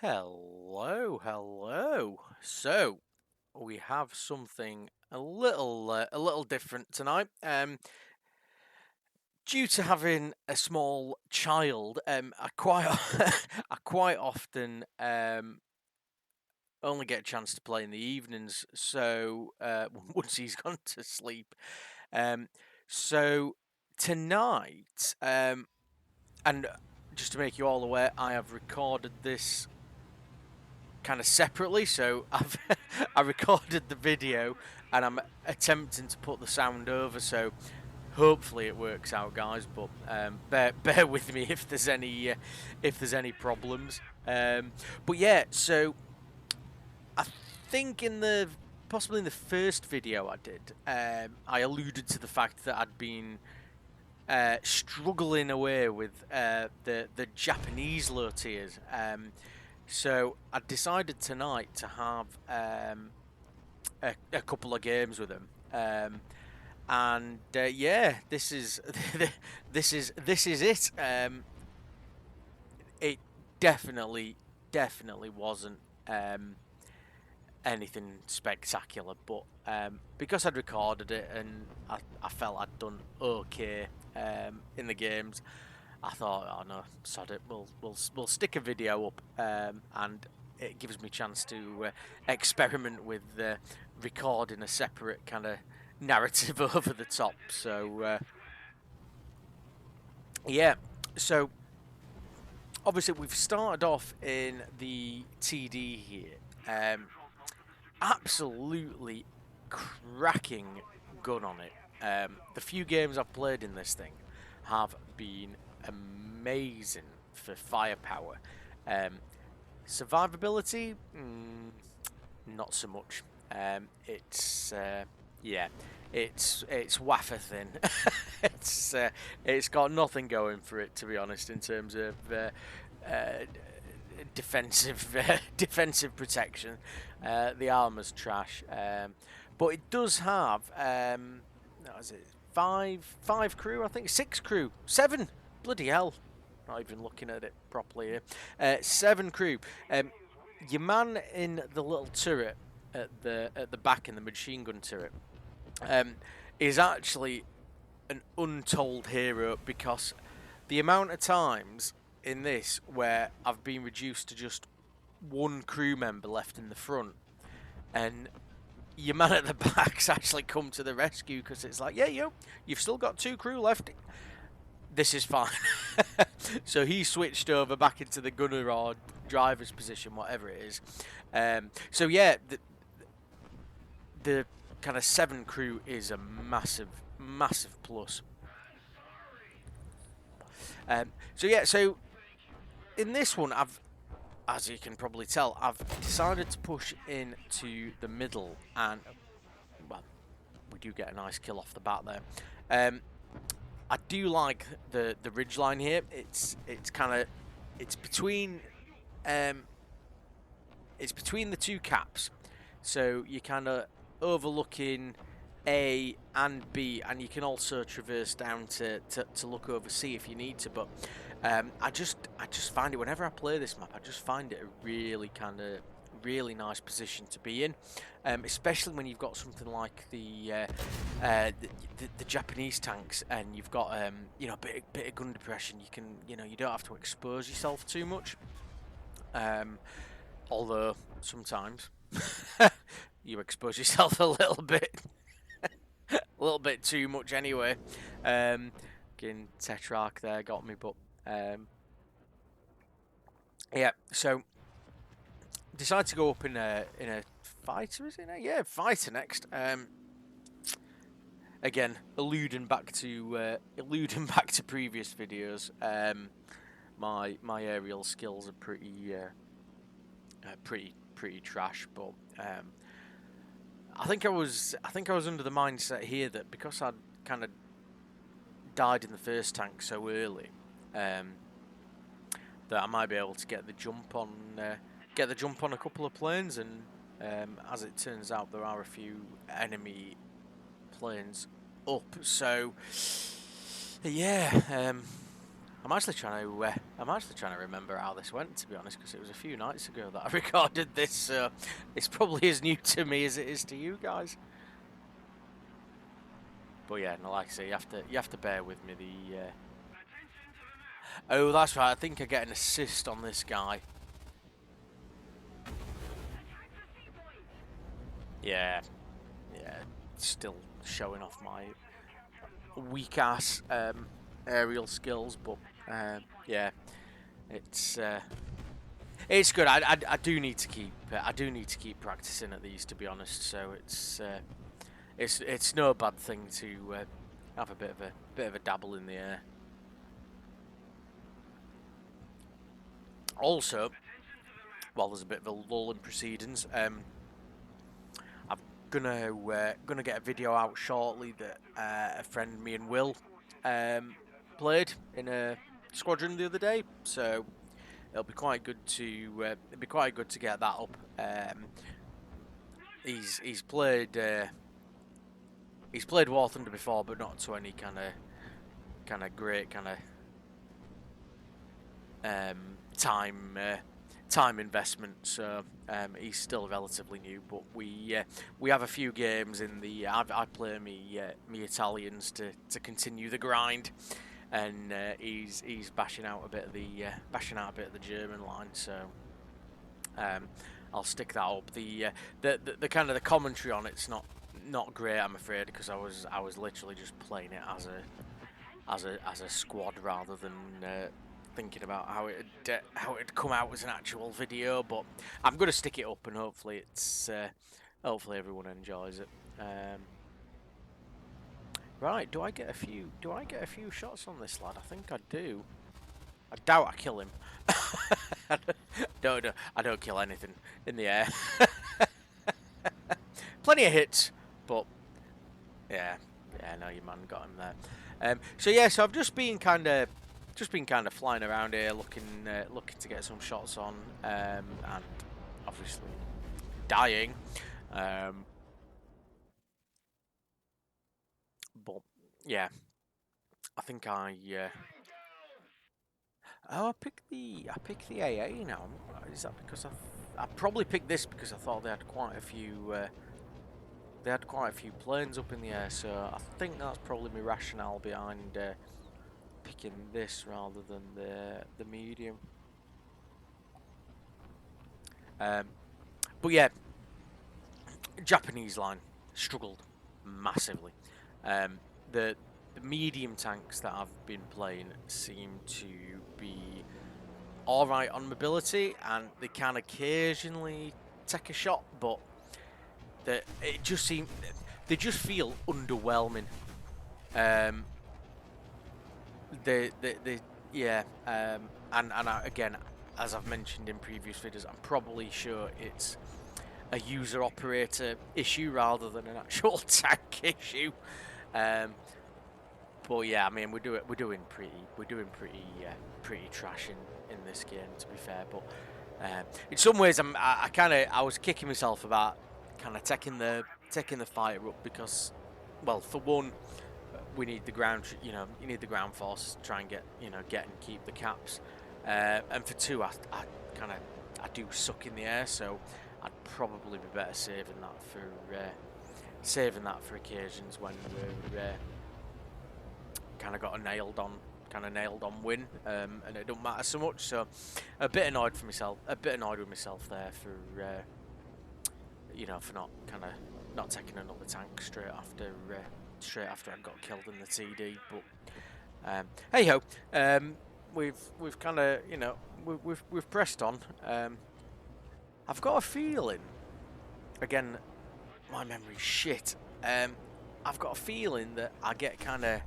Hello, hello. So we have something a little different tonight. Due to having a small child, I quite I quite often only get a chance to play in the evenings. So once he's gone to sleep, um, so tonight, and just to make you all aware, I have recorded this kind of separately. So I recorded the video and I'm attempting to put the sound over. So hopefully it works out, guys. But bear with me if there's any problems. But yeah, so I think possibly in the first video I did, I alluded to the fact that I'd been struggling away with the Japanese low tiers. So I decided tonight to have a couple of games with them, and yeah, this is this is it. It definitely wasn't anything spectacular, but because I'd recorded it and I felt I'd done okay in the games, I thought, oh no, sod it. We'll stick a video up, and it gives me a chance to experiment with recording a separate kind of narrative over the top. So yeah, so obviously we've started off in the TD here. Absolutely cracking gun on it. The few games I've played in this thing have been amazing for firepower. Survivability, not so much. It's yeah, it's wafer thin. It's got nothing going for it, to be honest, in terms of defensive defensive protection. The armor's trash, but it does have what is it? Five crew, I think. Six crew, seven. Bloody hell! Not even looking at it properly here. Seven crew. Your man in the little turret at the back in the machine gun turret is actually an untold hero, because the amount of times in this where I've been reduced to just one crew member left in the front, and your man at the back's actually come to the rescue, because it's like, yeah, you've still got two crew left. This is fine. So he switched over back into the gunner or driver's position, whatever it is. So yeah, the kind of 7 crew is a massive plus. So yeah, so in this one, as you can probably tell, I've decided to push into the middle, and well, we do get a nice kill off the bat there. I do like the ridge line here. It's kind of between the two caps, so you're kind of overlooking A and B, and you can also traverse down to look over C if you need to. But I just find it, whenever I play this map, I just find it a really nice position to be in, especially when you've got something like the Japanese tanks, and you've got a bit of gun depression. You can you don't have to expose yourself too much, although sometimes you expose yourself a little bit. A little bit too much anyway. Getting Tetrarch there got me, but yeah, so decided to go up in a fighter, is it? Yeah, fighter next. Again, alluding back to previous videos. My aerial skills are pretty trash, but I think I was under the mindset here that because I'd kind of died in the first tank so early, that I might be able to get the jump on a couple of planes, and as it turns out, there are a few enemy planes up. So yeah, I'm actually trying to I'm actually trying to remember how this went, to be honest, because it was a few nights ago that I recorded this, so it's probably as new to me as it is to you guys. But yeah, no, like I say, you have to bear with me. Oh, that's right. I think I get an assist on this guy. Yeah, yeah. Still showing off my weak ass aerial skills, but yeah, it's good. I do need to keep practicing at these, to be honest. So it's no bad thing to have a bit of a dabble in the air. Also, while there's a bit of a lull in proceedings, I'm gonna get a video out shortly that a friend, me and Will, played in a squadron the other day. So it'll be quite good to get that up. He's played War Thunder before, but not to any kind of great kind of time investment. So he's still relatively new, but we have a few games in the. I play me Italians to continue the grind, and he's bashing out a bit of the German line. So I'll stick that up. The kind of the commentary on it's not great, I'm afraid, because I was literally just playing it as a squad rather than thinking about how it'd come out as an actual video. But I'm gonna stick it up, and hopefully everyone enjoys it. Right, do I get a few shots on this lad? I think I do. I doubt I kill him. I don't kill anything in the air. Plenty of hits, but yeah, no, your man got him there. So yeah, so I've just been kind of flying around here, looking to get some shots on, and obviously dying. But yeah, I think I picked the AA now. Is that because I probably picked this because I thought they had quite a few planes up in the air, so I think that's probably my rationale behind picking this rather than the medium. But yeah, Japanese line struggled massively. The medium tanks that I've been playing seem to be alright on mobility, and they can occasionally take a shot, but they just feel underwhelming. And again, as I've mentioned in previous videos, I'm probably sure it's a user operator issue rather than an actual tank issue. But yeah, I mean we're doing pretty trash in this game, to be fair. But in some ways, I was kicking myself about kind of taking the fighter up because, well, for one, we need the ground. You need the ground forces to try and get and keep the caps. And for two, I do suck in the air, so I'd probably be better saving that for occasions when we're kind of got a nailed on win, and it don't matter so much. So a bit annoyed with myself there for for not taking another tank straight after I got killed in the TD. But hey ho, we've kind of we've pressed on. I've got a feeling, again, my memory's shit. I've got a feeling that I get kind of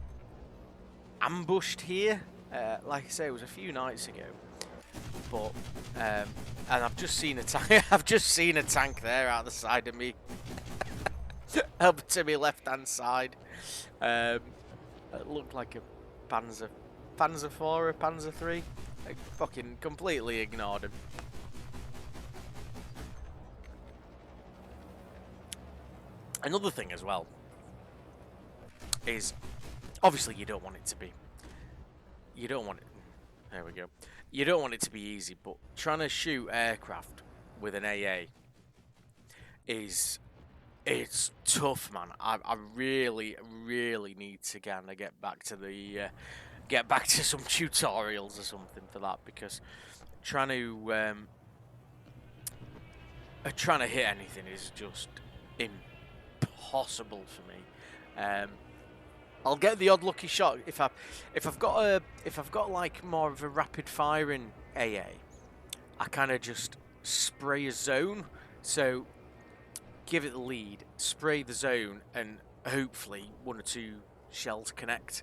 ambushed here. Like I say, it was a few nights ago, but and I've just seen a tank. I've just seen a tank there out the side of me, up to my left-hand side. It looked like a Panzer IV or a Panzer III. I fucking completely ignored him. Another thing as well is, obviously, you don't want it to be. You don't want it. There we go. you don't want it to be easy, but trying to shoot aircraft with an AA it's tough, man. I really need to kind of get back to some tutorials or something for that, because trying to hit anything is just impossible for me. I'll get the odd lucky shot if I've got like more of a rapid firing AA. I kind of just spray a zone, so give it the lead, spray the zone, and hopefully one or two shells connect.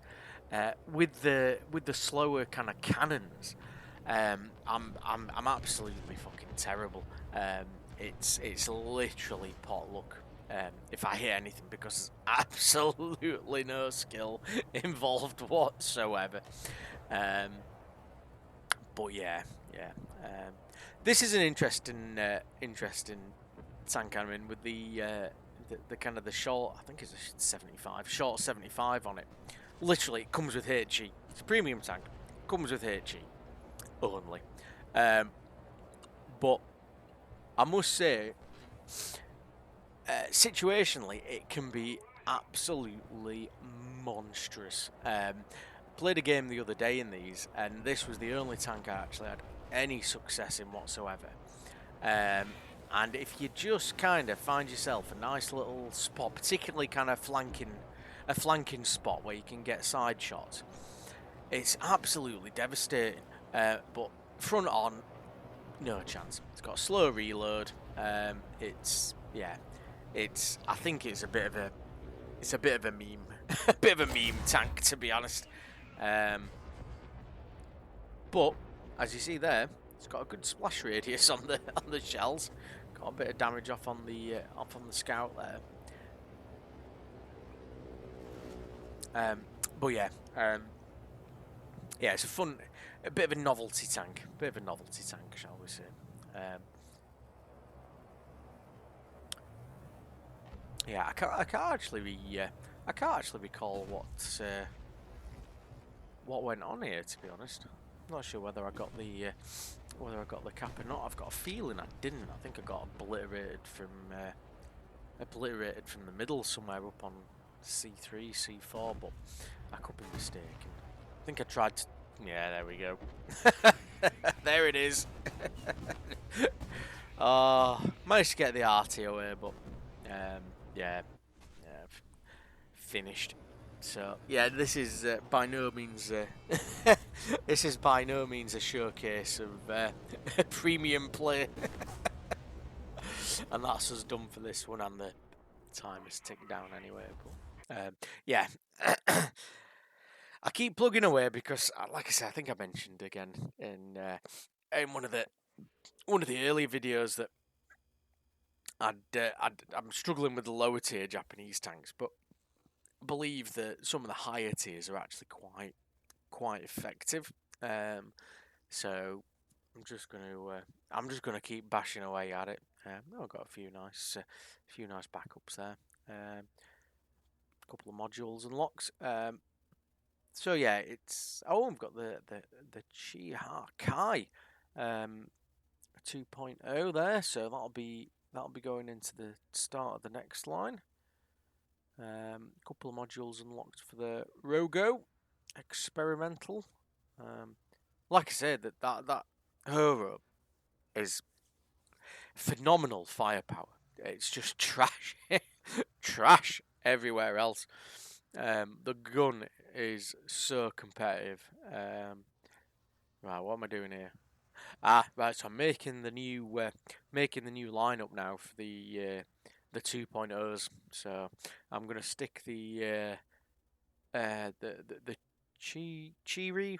With the slower kind of cannons, I'm absolutely fucking terrible. It's literally pot luck if I hit anything, because there's absolutely no skill involved whatsoever. But yeah. This is an interesting tank I'm in, with the kind of the short. I think it's a 75, short 75 on it. Literally, it comes with HE. It's a premium tank. Comes with HE only. But I must say, situationally, it can be absolutely monstrous. Played a game the other day in these, and this was the only tank I actually had any success in whatsoever. And if you just kind of find yourself a nice little spot, particularly kind of a flanking spot where you can get side shots, it's absolutely devastating. But front on, no chance. It's got a slow reload. I think it's a bit of a meme, a bit of a meme tank, to be honest. But as you see there, it's got a good splash radius on the shells. Got a bit of damage off on the scout there. But yeah, it's a bit of a novelty tank, shall we say? I can't actually recall what went on here, to be honest. I'm not sure whether I got the cap or not. I've got a feeling I didn't. I think I got obliterated from the middle somewhere up on C3, C4, but I could be mistaken. I think I tried to... Yeah, there we go. There it is. Managed to get the RT away, but finished. So yeah, this is by no means a showcase of premium play, and that's us done for this one, and the time has ticked down anyway. But I keep plugging away because, like I said, I think I mentioned again in one of the earlier videos that I'm struggling with the lower tier Japanese tanks, but I believe that some of the higher tiers are actually quite effective. So I'm just gonna keep bashing away at it. I've got a few nice backups there. A couple of modules and locks. So yeah, I've got the Chiha Kai 2.0 there. So that'll be going into the start of the next line. A couple of modules unlocked for the Rogo experimental. Like I said, that Hero is phenomenal firepower. It's just trash, trash everywhere else. The gun is so competitive. Right, what am I doing here? Right. So I'm making the new lineup now for the 2.0s. So I'm gonna stick the Chiri.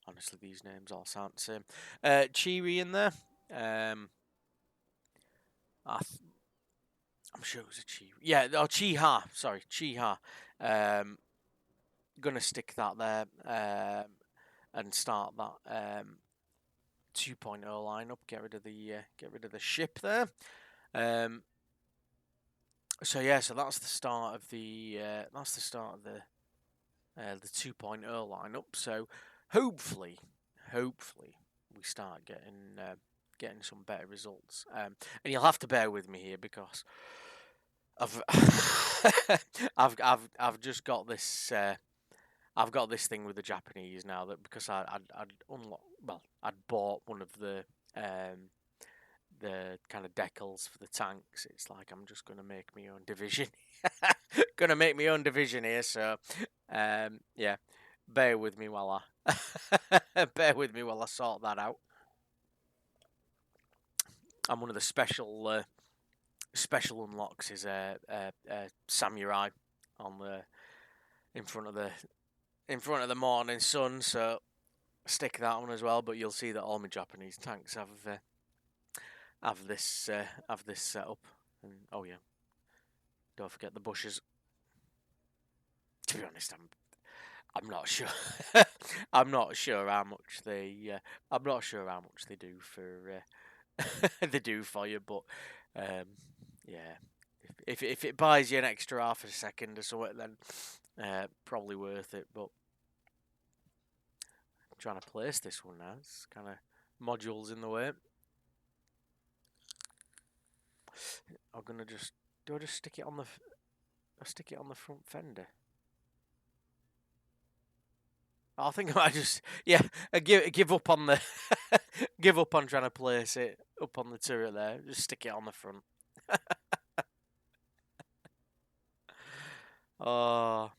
Honestly, these names all sound the same. Chiri in there. I'm sure it was a Chiri. Yeah, Chiha. Sorry, Chiha. Gonna stick that there and start that 2.0 lineup. Get rid of the ship there. So that's the start of the 2.0 lineup. So hopefully hopefully we start getting some better results. And you'll have to bear with me here because I've I've just got this. I've got this thing with the Japanese now that because I'd bought one of the kind of decals for the tanks. It's like I'm just gonna make my own division. Gonna make my own division here. So, yeah, bear with me while I bear with me while I sort that out. And one of the special unlocks is a samurai on the in front of the morning sun. So stick that on as well. But you'll see that all my Japanese tanks have this set up. And oh yeah, don't forget the bushes. To be honest, I'm not sure. I'm not sure how much they do for they do for you, but yeah, if it buys you an extra half a second or something, then probably worth it. But I'm trying to place this one now. It's kind of modules in the way. I'm gonna just do I just stick it on the front fender. I think I might just give up on the give up on trying to place it up on the turret there. Just stick it on the front. Oh,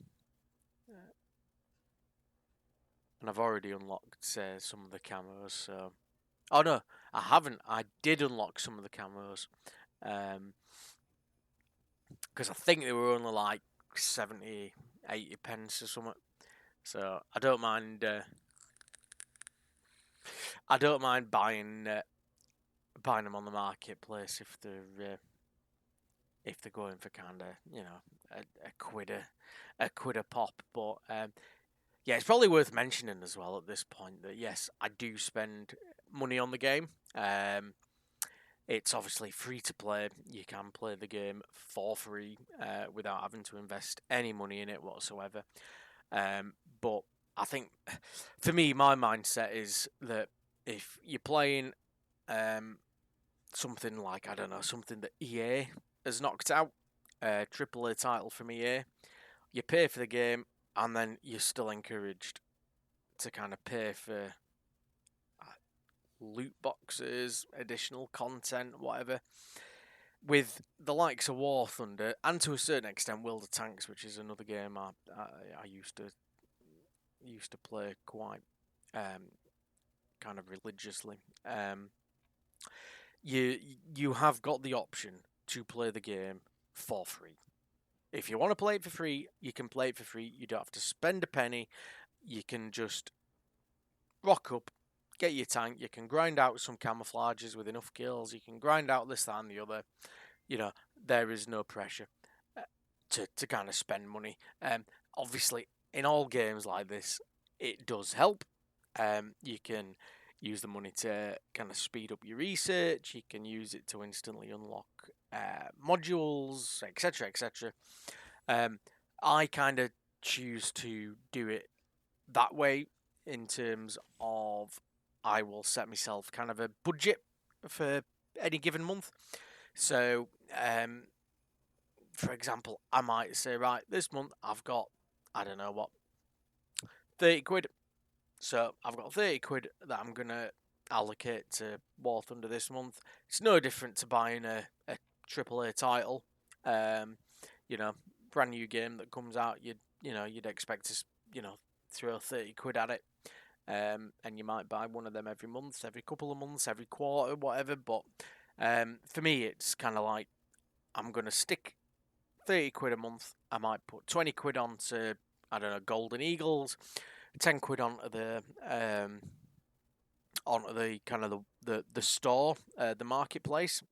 and I've already unlocked some of the camos. So, oh no, I haven't. I did unlock some of the camos, because I think they were only like 70, 80 pence or something. So I don't mind. I don't mind buying them on the marketplace if they're going for kind of a quid a pop. But yeah, it's probably worth mentioning as well at this point that yes, I do spend money on the game. It's obviously free to play. You can play the game for free without having to invest any money in it whatsoever. But I think for me, my mindset is that if you're playing something like, I don't know, something that EA has knocked out, a AAA title from EA, you pay for the game and then you're still encouraged to kind of pay for loot boxes, additional content, whatever. With the likes of War Thunder and to a certain extent World of Tanks, which is another game I used to play quite kind of religiously. You have got the option to play the game for free. If you want to play it for free, you can play it for free. You don't have to spend a penny. You can just rock up, get your tank. You can grind out some camouflages with enough kills. You can grind out this, that, and the other. There is no pressure to kind of spend money. Obviously, in all games like this, it does help. You can use the money to kind of speed up your research. You can use it to instantly unlock modules, etc., etc. I kind of choose to do it that way in terms of I will set myself kind of a budget for any given month. So, for example, I might say, right, this month I've got, I don't know what, 30 quid. So I've got 30 quid that I'm going to allocate to War Thunder this month. It's no different to buying a AAA title. Brand new game that comes out, you'd expect to, throw 30 quid at it. And you might buy one of them every month, every couple of months, every quarter, whatever. But for me, it's kind of like I'm going to stick 30 quid a month. I might put 20 quid onto, I don't know, Golden Eagles, 10 quid onto the kind of the store, the marketplace,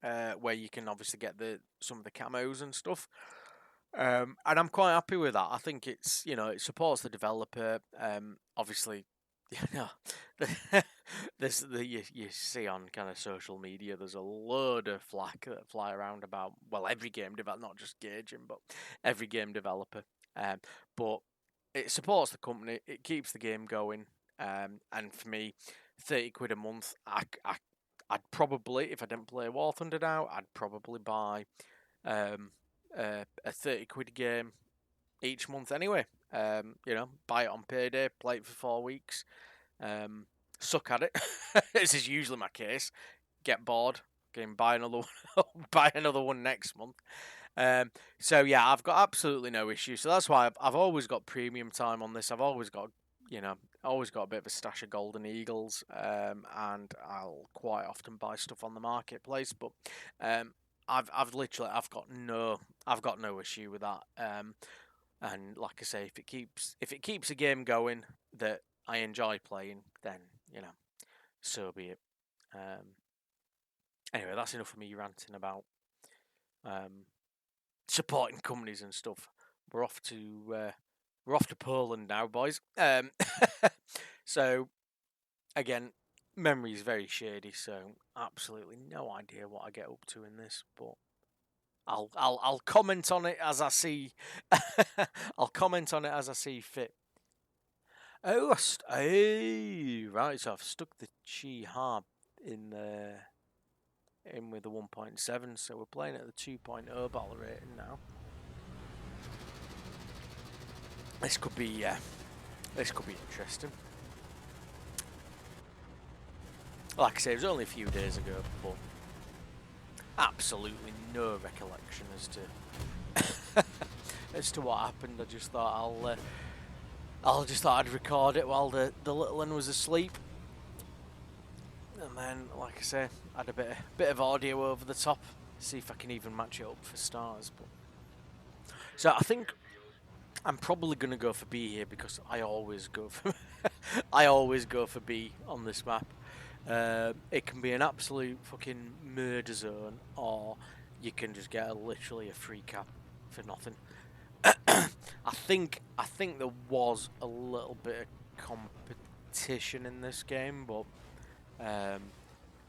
where you can obviously get some of the camos and stuff. And I'm quite happy with that. I think it's it supports the developer. Obviously, you see on kind of social media, there's a load of flack that fly around about every game developer, not just Gauging, but every game developer. But it supports the company. It keeps the game going. And for me, 30 quid a month, I'd probably, if I didn't play War Thunder now, I'd probably buy a 30 quid game each month anyway. You know, buy it on payday, play it for 4 weeks, suck at it. This is usually my case. Get bored, buy another one, buy another one next month. So yeah, I've got absolutely no issue. So that's why I've always got premium time on this. I've always got, you know, always got a bit of a stash of Golden Eagles, and I'll quite often buy stuff on the marketplace. But I've got no issue with that. And like I say, if it keeps a game going that I enjoy playing, then you know, so be it. Anyway, that's enough of me ranting about supporting companies and stuff. We're off to Poland now, boys. So again, memory is very shady, so absolutely no idea what I get up to in this, but I'll comment on it as I see. I'll comment on it as I see fit. Oh, right. So I've stuck the Chi Harp in with the 1.7. So we're playing at the 2.0 battle rating now. This could be interesting. Like I say, it was only a few days ago, but absolutely no recollection as to what happened. I just thought I'd record it while the little one was asleep, and then, like I say, add a bit of audio over the top, see if I can even match it up for stars. But so I think I'm probably gonna go for B here because I always go for B on this map. It can be an absolute fucking murder zone, or you can just get literally a free cap for nothing. I think there was a little bit of competition in this game, but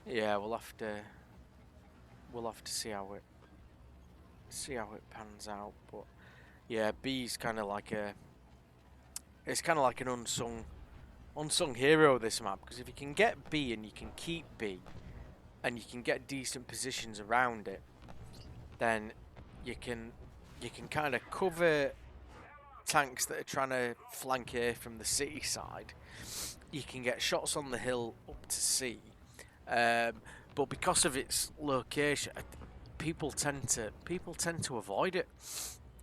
yeah, we'll have to see how it pans out. But yeah, B's kind of like an unsung hero, this map, because if you can get B and you can keep B and you can get decent positions around it, then you can kind of cover tanks that are trying to flank A from the city side. You can get shots on the hill up to C, but because of its location, people tend to avoid it,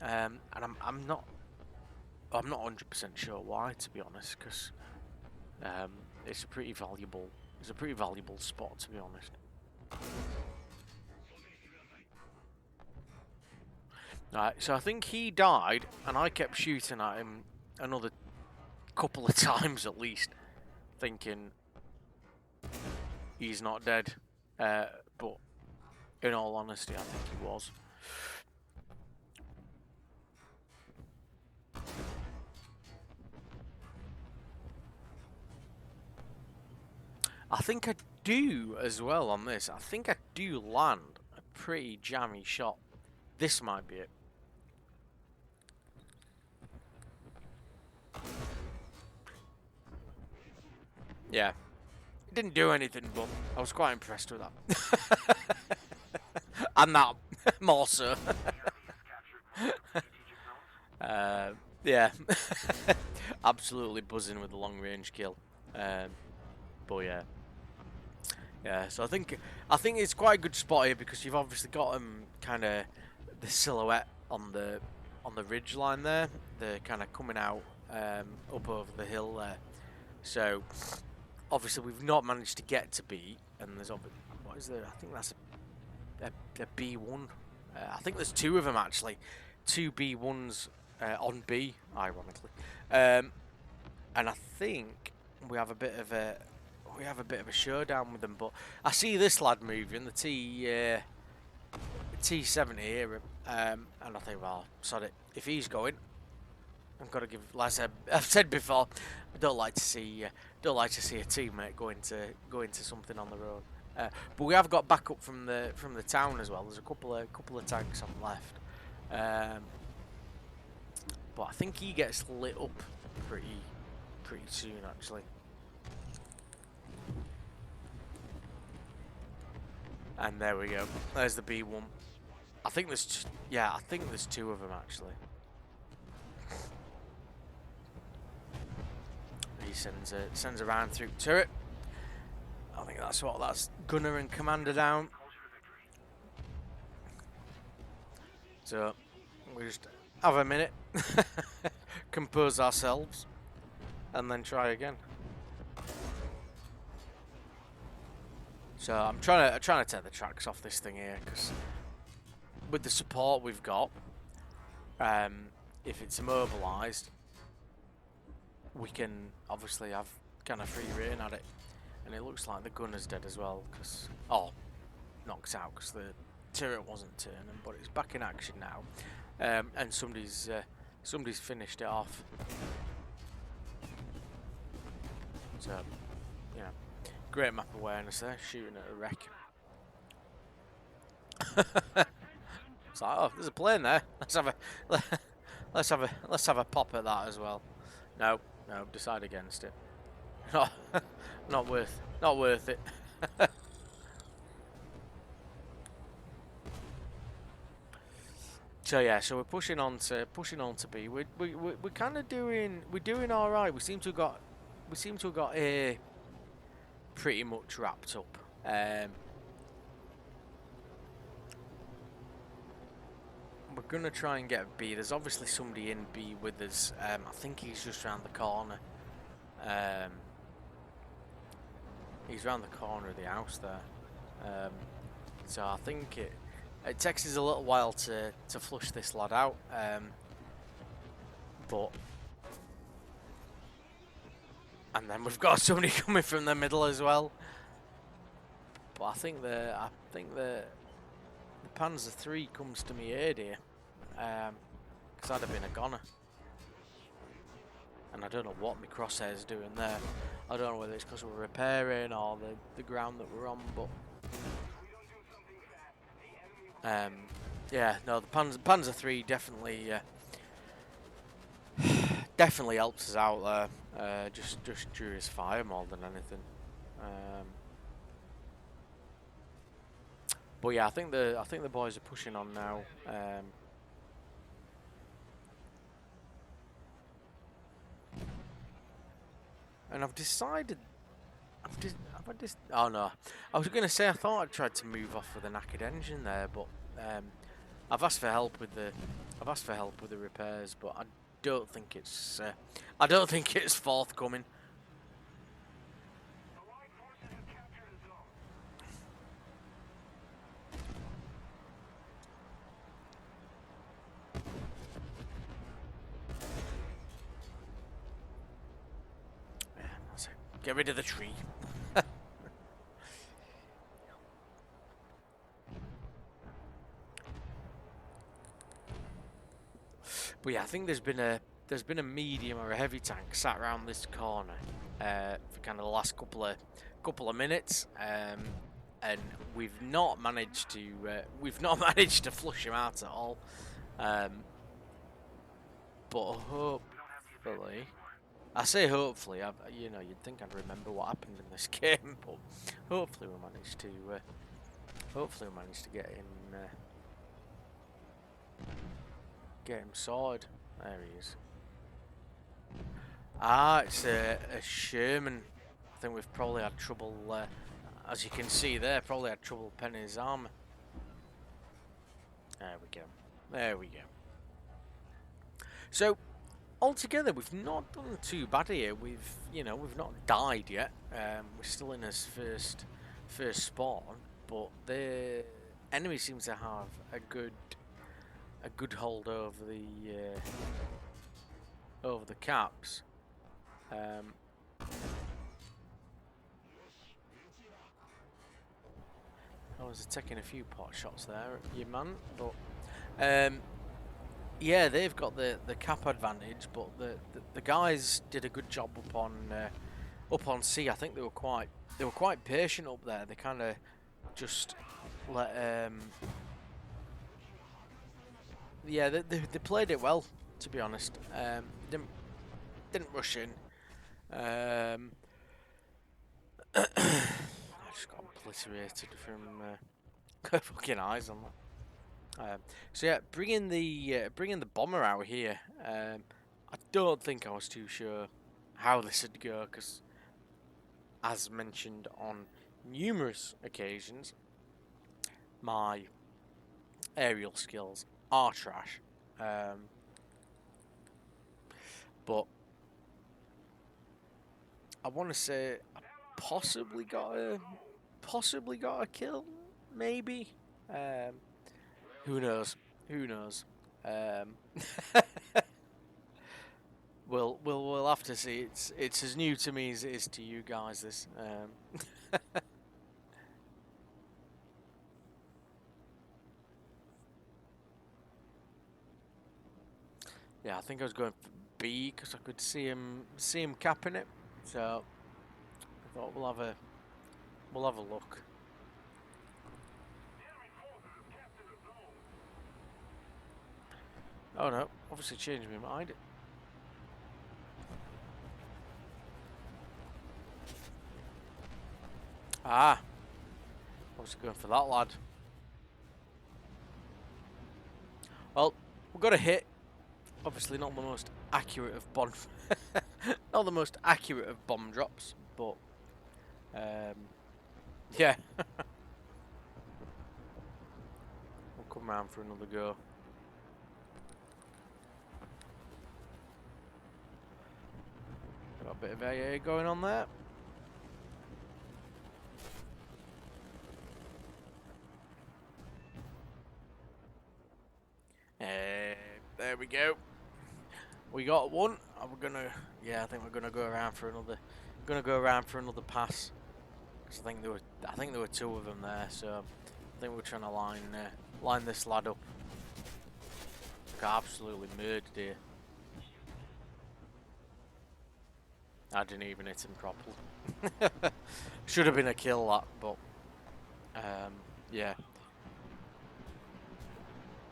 and I'm not 100% sure why, to be honest, because it's a pretty valuable spot, to be honest. Right, so I think he died, and I kept shooting at him another couple of times at least, thinking he's not dead. But in all honesty, I think he was. I think I do as well on this. I think I do land a pretty jammy shot. This might be it. Yeah. It didn't do anything, but I was quite impressed with that. And that, more so. Yeah. Absolutely buzzing with the long range kill. But yeah. Yeah, so I think it's quite a good spot here because you've obviously got kind of the silhouette on the ridge line there. They're kind of coming out up over the hill there. So obviously we've not managed to get to B, and there's what is there? I think that's a B1. I think there's two of them actually, two B1s on B, ironically, and I think we have a bit of a showdown with them. But I see this lad moving, the T70 here, and I think, well, sod it. If he's going, I've got to give. Like I've said before, I don't like to see a teammate go into something on the road. But we have got backup from the town as well. There's a couple of tanks on the left, but I think he gets lit up pretty soon actually. And there we go. There's the B1. I think there's I think there's 2 of them actually. He sends a round through turret. I think that's gunner and commander down. So we just have a minute, compose ourselves, and then try again. So I'm trying to take the tracks off this thing here, because with the support we've got, if it's immobilised, we can obviously have kind of free reign at it. And it looks like the gunner's dead as well, because knocked out because the turret wasn't turning, but it's back in action now, and somebody's finished it off. So great map awareness there, shooting at a wreck. It's like, oh, there's a plane there. Let's have a pop at that as well. No, decide against it. Not worth it. So we're pushing on to B. We're kind of doing all right. We seem to have got A pretty much wrapped up. We're gonna try and get B. There's obviously somebody in B with us. I think he's just round the corner. He's round the corner of the house there. So I think it takes us a little while to flush this lad out. And then we've got somebody coming from the middle as well. But I think the Panzer III comes to me aid here, because I'd have been a goner. And I don't know what my crosshair's doing there. I don't know whether it's because we're repairing or the ground that we're on, but yeah, no, the Panzer III definitely helps us out there. Just drew his fire more than anything. But yeah, I think the boys are pushing on now. And I've decided. Oh no, I was going to say I thought I'd tried to move off with a knackered engine there, but I've asked for help with the repairs, but I don't think it's forthcoming. Get rid of the tree. But yeah, I think there's been a medium or a heavy tank sat around this corner for kind of the last couple of minutes, and we've not managed to flush him out at all. But hopefully. I say hopefully, you'd think I'd remember what happened in this game, but hopefully we managed to get him sorted. There he is. It's a Sherman. I think we've probably had trouble, as you can see there, probably had trouble penning his armor. There we go. So, altogether, we've not done too bad here. We've not died yet. We're still in his first spawn, but the enemy seems to have a good hold over the caps. I was taking a few pot shots there at your man, but yeah, they've got the cap advantage, but the guys did a good job up on C. I think they were quite patient up there. They kind of just let yeah, they played it well, to be honest. Didn't rush in. I just got obliterated from Fucking eyes on that. So yeah, bringing the bomber out here. I don't think I was too sure how this would go because, as mentioned on numerous occasions, my aerial skills are trash. But I want to say I possibly got a kill, maybe. Who knows? Who knows? We'll have to see. It's as new to me as it is to you guys. This. Yeah, I think I was going for B because I could see him capping it. So I thought we'll have a look. Oh no, obviously changed my mind. Ah, obviously going for that lad. Well, we've got a hit. Obviously not the most accurate of bomb, not the most accurate of bomb drops, but yeah. We'll come round for another go. Got a bit of AA going on there. There we go. We got one. We're gonna, yeah, I think we're gonna go around for another. Gonna go around for another pass. Cause I think there were two of them there. So I think we're trying to line this lad up. Got absolutely murdered here. I didn't even hit him properly. Should have been a kill that, but yeah.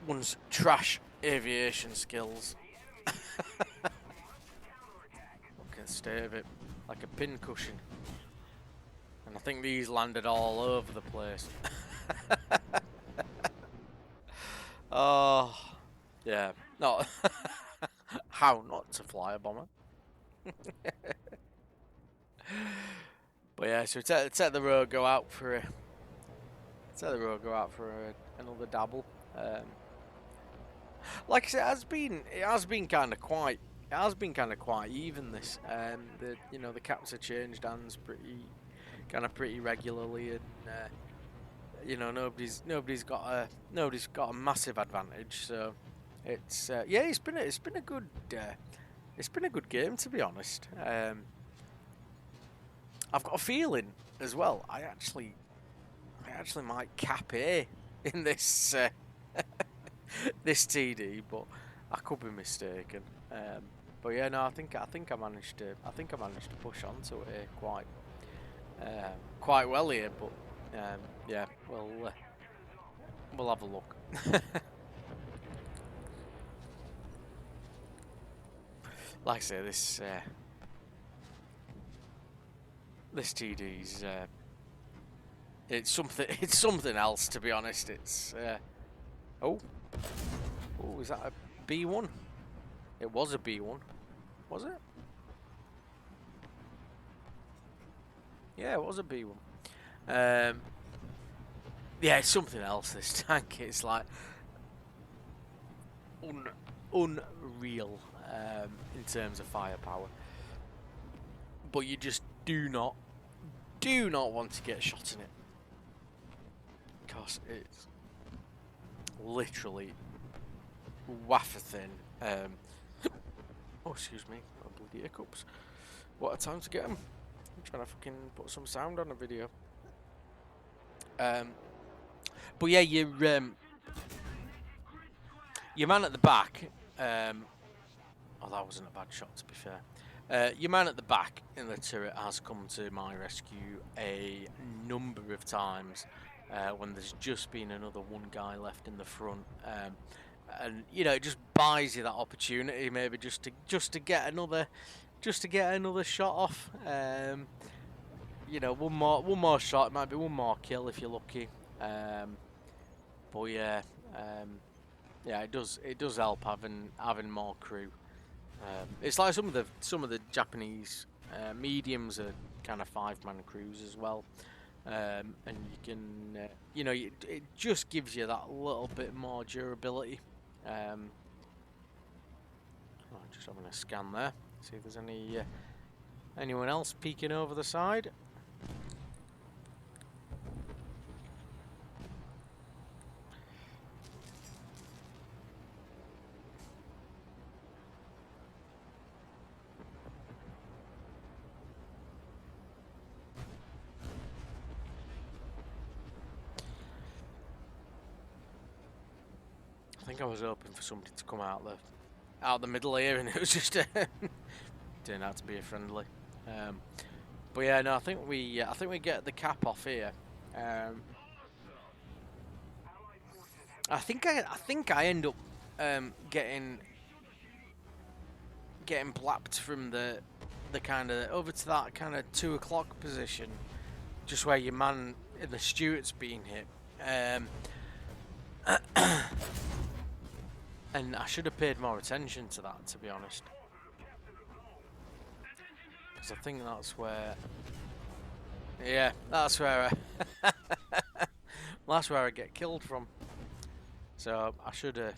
One's trash aviation skills. Fucking state of it, like a pin cushion. And I think these landed all over the place. Oh, yeah. No. How not to fly a bomber. But yeah, so take the road, go out for another dabble. Like I said, it has been kind of quite even this. The caps have changed hands pretty regularly, and nobody's got a massive advantage. So it's it's been a good game, to be honest. I've got a feeling as well. I actually might cap A in this this TD, but I could be mistaken. But yeah, no, I think I managed to push onto it quite well here. But yeah, we'll have a look. Like I say, this TD's it's something else, to be honest. It's oh, is that a B1? It was a B1, was it? Yeah, it was a B1. Yeah, it's something else, this tank. It's like unreal in terms of firepower. But you just do not want to get a shot in it, because it's literally wafer thin. Oh, excuse me, oh, bloody hiccups. What a time to get them. I'm trying to fucking put some sound on a video. But yeah, your man at the back. Oh, that wasn't a bad shot, to be fair. Your man at the back in the turret has come to my rescue a number of times when there's just been another one guy left in the front, and it just buys you that opportunity, maybe just to get another shot off. One more shot, it might be one more kill if you're lucky. But yeah, yeah, it does help having more crew. It's like some of the Japanese mediums are kind of 5-man crews as well, and you can it just gives you that little bit more durability. Just having a scan there, see if there's anyone else peeking over the side. I think I was hoping for somebody to come out the middle here, and it was just turned out to be a friendly. But yeah, no, I think we get the cap off here. I think I end up getting blapped from the kind of over to that kind of 2 o'clock position, just where your man in the Stuart's been hit. And I should have paid more attention to that, to be honest, because I think that's where. Yeah, that's where. That's where I get killed from. So I should have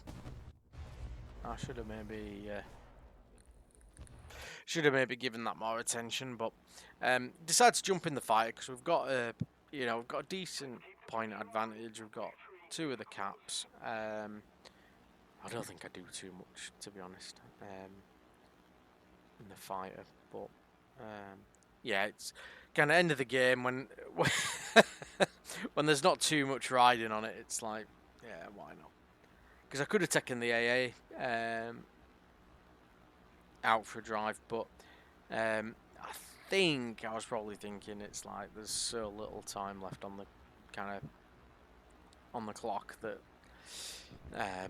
maybe given that more attention, but decided to jump in the fight because we've got we've got a decent point advantage. We've got 2 of the caps. I don't think I do too much, to be honest, in the fighter, but yeah, it's kind of end of the game when when there's not too much riding on it. It's like, yeah, why not? Because I could have taken the AA out for a drive, but I think I was probably thinking it's like there's so little time left on the kind of on the clock that I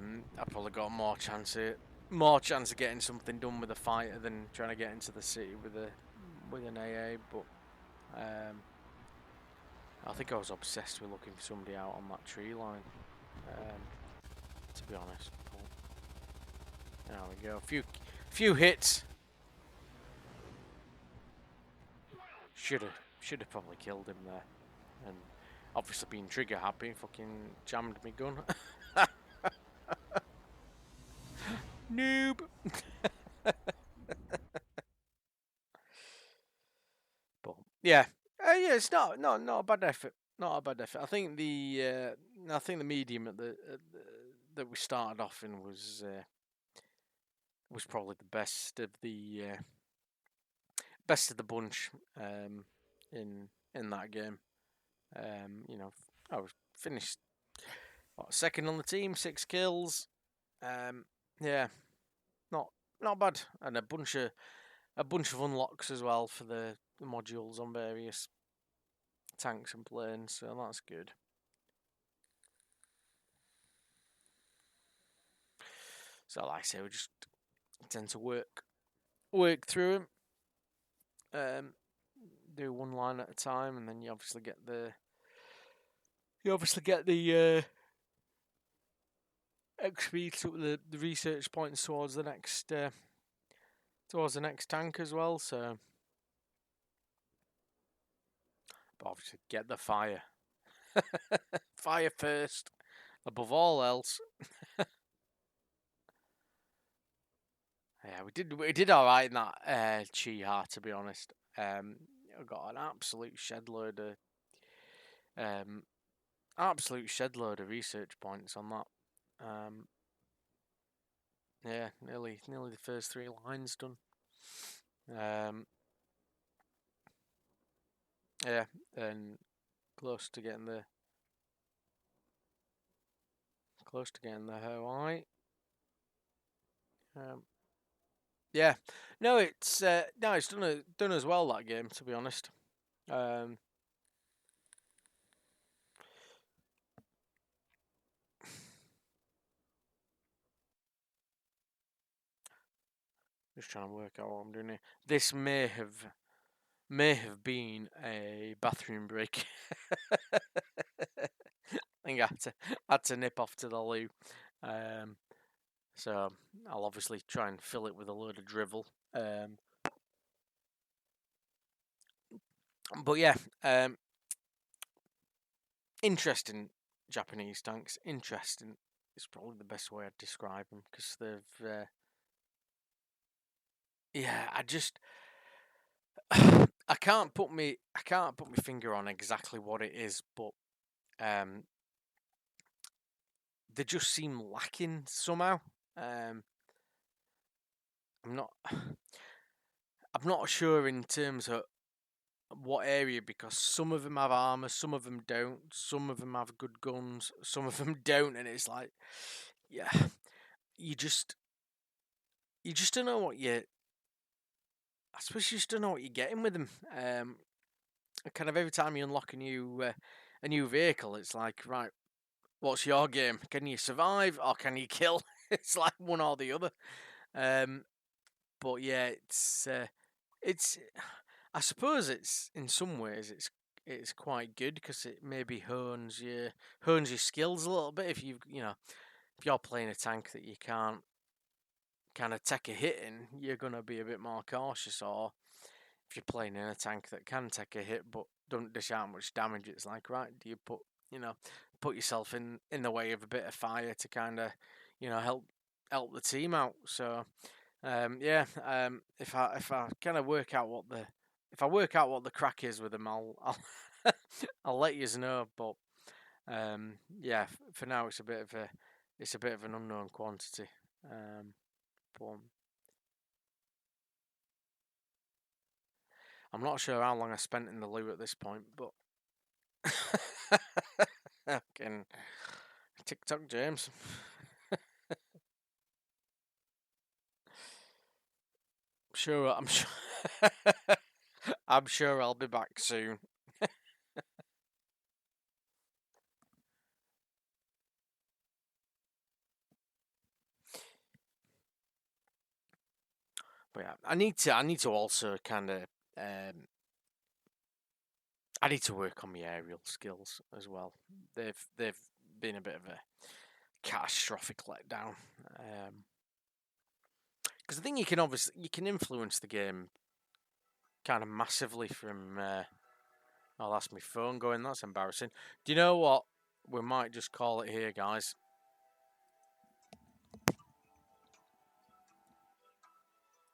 probably got more chance of getting something done with a fighter than trying to get into the city with an AA. But I think I was obsessed with looking for somebody out on that tree line, to be honest. But there we go. Few hits. Should have probably killed him there, and obviously being trigger happy, fucking jammed me gun. Noob. But yeah, yeah, it's not a bad effort. Not a bad effort. I think the medium that we started off in was probably the best of the bunch in that game. I was finished second on the team, 6 kills. Yeah, not bad, and a bunch of unlocks as well for the modules on various tanks and planes, so that's good. So like I say, we just tend to work through them, do one line at a time, and then you obviously get the XP, the research points towards the next tank as well. So, but obviously get the fire, fire first above all else. Yeah, we did all right in that Chi-Ha, to be honest. I got an absolute shed load of research points on that. Yeah, nearly the first 3 lines done. Yeah, and close to getting the Hawaii. Yeah, no, it's done as well, that game, to be honest. Just trying to work out what I'm doing here. This may have been a bathroom break. I think I had to nip off to the loo. So I'll obviously try and fill it with a load of drivel. But yeah, interesting Japanese tanks. Interesting is probably the best way I'd describe them because they've. Yeah, I can't put my finger on exactly what it is, but they just seem lacking somehow. I'm not sure in terms of what area because some of them have armor, some of them don't, some of them have good guns, some of them don't, and it's like, yeah, you just don't know what you. I suppose you just don't know what you're getting with them. Kind of every time you unlock a new vehicle, it's like, right, what's your game? Can you survive or can you kill? It's like one or the other. But yeah, it's. I suppose it's in some ways it's quite good because it maybe hones your skills a little bit. If if you're playing a tank that you can't kind of take a hit in, you're gonna be a bit more cautious. Or if you're playing in a tank that can take a hit but don't dish out much damage, it's like, right, do you put yourself in the way of a bit of fire to kind of help the team out. So if I kind of work out what the crack is with them, I'll I'll let you know. But yeah, for now it's a bit of an unknown quantity. But I'm not sure how long I spent in the loo at this point, but fucking TikTok James. I'm sure I'm sure I'll be back soon. But yeah, I need to also kind of I need to work on my aerial skills as well. They've been a bit of a catastrophic letdown. Because I think you can influence the game kind of massively from. Oh, that's my phone going. That's embarrassing. Do you know what? We might just call it here, guys.